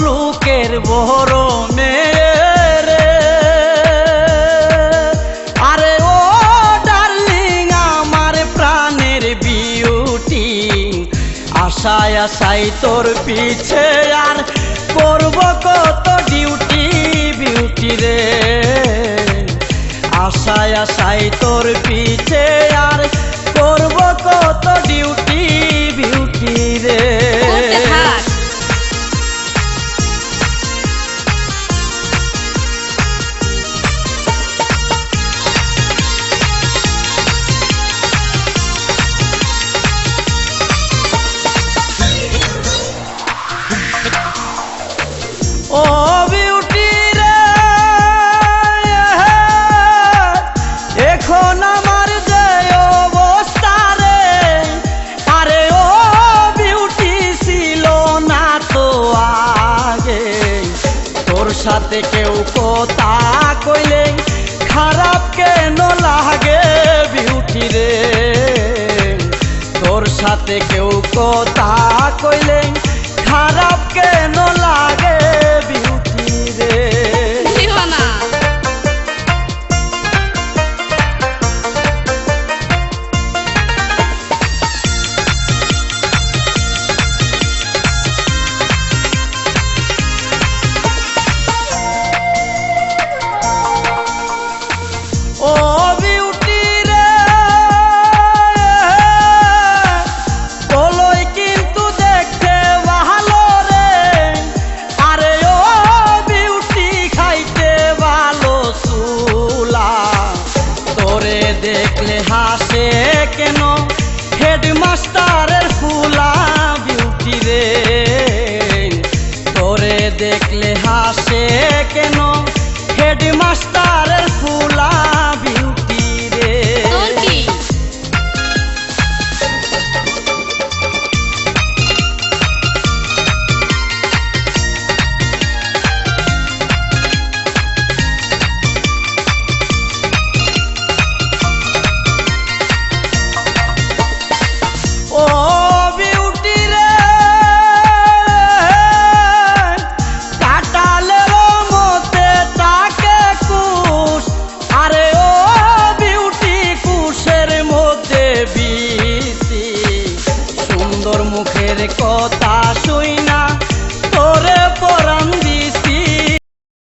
লোকের বড় মেয়ে রে। আরে ও ডার্লিং আমার প্রাণের বিউটি, আশায় আশায় তোর পিছে আর করব কত ডিউটি বিউটি রে। আশায় আশায় তোর পিছে আর করব কত ডিউটি বিউটি রে। ও বিউটি রে এখন আমার যে অবস্থা রে। আরে ও বিউটি ছিল না তো আগে, তোর সাথে কেউ কথা কইলে খারাপ কেন লাগে বিউটি রে। তোর সাথে কেউ কথা কইলে খারাপ কেন লাগে বিউটি রে। ও বিউটি রে বলোই কিন্তু দেখতে ভালো রে। আরে ও বিউটি খাইতে ভালো চুলা, তোরে দেখলে হাসে কেন হেডমাস্টারের ফুলা বিউটি রে। তোরে দেখলে হাসে কেন হেডমাস্টারের ফুলা বিউটি রে। ও বিউটি রে কাটালের মধ্যে তাকে কুশ। আরে ও বিউটি কুশের মধ্যে বিসি, সুন্দর মুখের কথা